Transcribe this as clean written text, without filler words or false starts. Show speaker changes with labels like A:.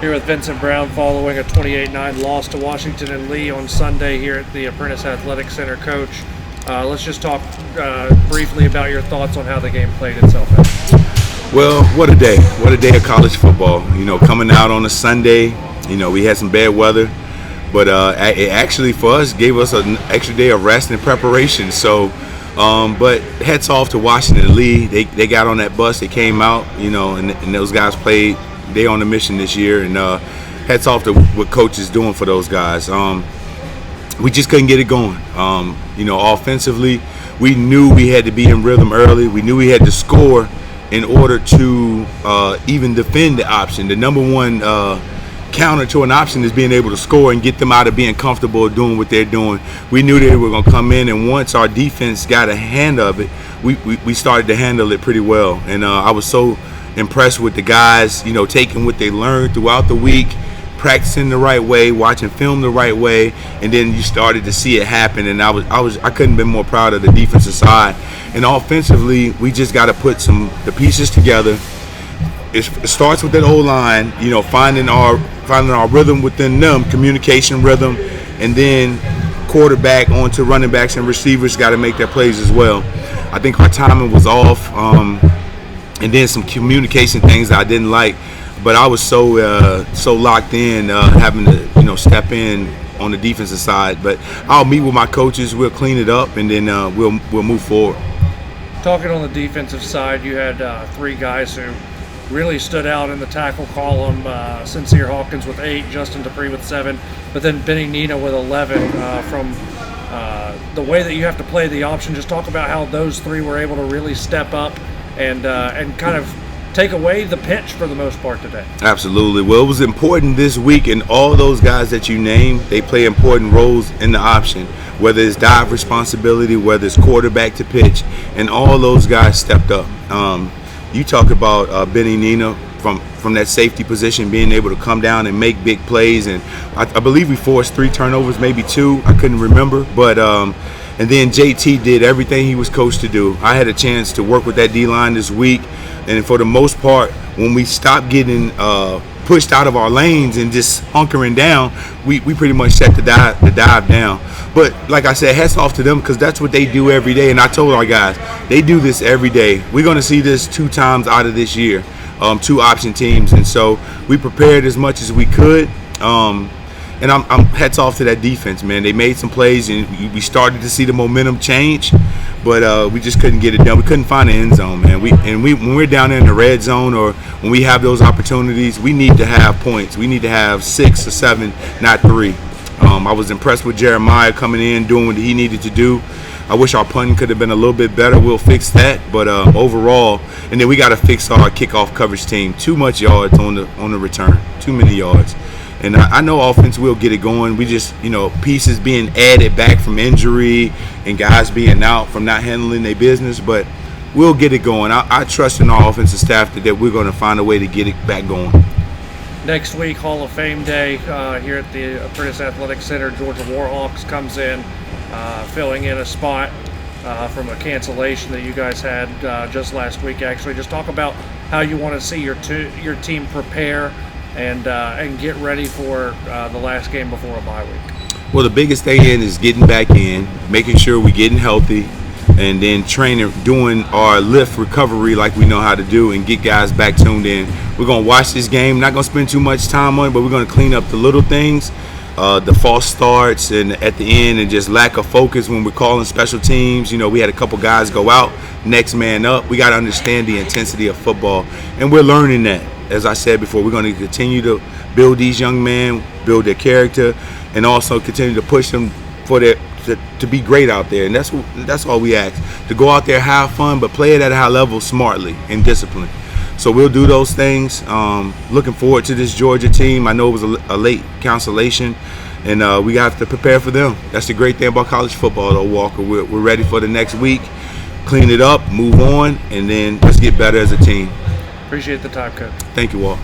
A: Here with Vincent Brown following a 28-9 loss to Washington and Lee on Sunday here at the Apprentice Athletic Center. Coach, let's just talk briefly about your thoughts on how the game played itself out.
B: Well, what a day. What a day of college football. You know, coming out on a Sunday, you know, we had some bad weather, but it actually for us gave us an extra day of rest and preparation. So, but hats off to Washington and Lee. They got on that bus, they came out, you know, and those guys played. They on the mission this year, and hats off to what coach is doing for those guys. We just couldn't get it going. You know, offensively, we knew we had to be in rhythm early. We knew we had to score in order to even defend the option. The number one counter to an option is being able to score and get them out of being comfortable doing what they're doing. We knew they were going to come in, and once our defense got a hand of it, we started to handle it pretty well. And I was so impressed with the guys, you know, taking what they learned throughout the week, practicing the right way, watching film the right way, and then you started to see it happen. And I couldn't be more proud of the defensive side. And offensively, we just got to put the pieces together. It starts with that O-line, you know, finding our rhythm within them, communication rhythm, and then quarterback onto running backs and receivers got to make their plays as well. I think our timing was off. And then some communication things I didn't like, but I was so locked in, having to, you know, step in on the defensive side. But I'll meet with my coaches, we'll clean it up, and then we'll move forward.
A: Talking on the defensive side, you had three guys who really stood out in the tackle column. Sincere Hawkins with 8, Justin Dupree with 7, but then Benny Nina with 11. From the way that you have to play the option, just talk about how those three were able to really step up and kind of take away the pinch for the most part today.
B: Absolutely. Well, it was important this week, and all those guys that you named, they play important roles in the option, whether it's dive responsibility, whether it's quarterback to pitch, and all those guys stepped up. You talk about Benny Nina from that safety position, being able to come down and make big plays, and I believe we forced 3 turnovers, maybe 2. I couldn't remember, but and then JT did everything he was coached to do. I had a chance to work with that D-line this week, and for the most part, when we stopped getting pushed out of our lanes and just hunkering down, we pretty much shut the dive down. But like I said, hats off to them, because that's what they do every day. And I told our guys, they do this every day. We're going to see this 2 times out of this year, 2 option teams. And so we prepared as much as we could. And I'm hats off to that defense, man. They made some plays, and we started to see the momentum change, but we just couldn't get it done. We couldn't find the end zone, man. When we're down there in the red zone, or when we have those opportunities, we need to have points. We need to have 6 or 7, not 3. I was impressed with Jeremiah coming in, doing what he needed to do. I wish our punting could have been a little bit better. We'll fix that, but overall, and then we got to fix our kickoff coverage team. Too much yards on the return. Too many yards. And I know offense will get it going. We just, you know, pieces being added back from injury and guys being out from not handling their business, but we'll get it going. I trust in our offensive staff that we're going to find a way to get it back going.
A: Next week, Hall of Fame Day here at the Apprentice Athletic Center. Georgia Warhawks comes in, filling in a spot from a cancellation that you guys had just last week, actually. Just talk about how you want to see your team prepare and get ready for the last game before a bye week.
B: Well, the biggest thing is getting back in, making sure we're getting healthy, and then training, doing our lift recovery like we know how to do, and get guys back tuned in. We're going to watch this game, not going to spend too much time on it, but we're going to clean up the little things, the false starts and at the end, and just lack of focus when we're calling special teams. You know, we had a couple guys go out, next man up. We got to understand the intensity of football, and we're learning that. As I said before, we're going to continue to build these young men, build their character, and also continue to push them for to be great out there. And that's all we ask, to go out there, have fun, but play it at a high level smartly and disciplined. So we'll do those things. Looking forward to this Georgia team. I know it was a late cancellation, and we have to prepare for them. That's the great thing about college football, though, Walker. We're ready for the next week, clean it up, move on, and then let's get better as a team.
A: Appreciate the time, Coach.
B: Thank you, Walt.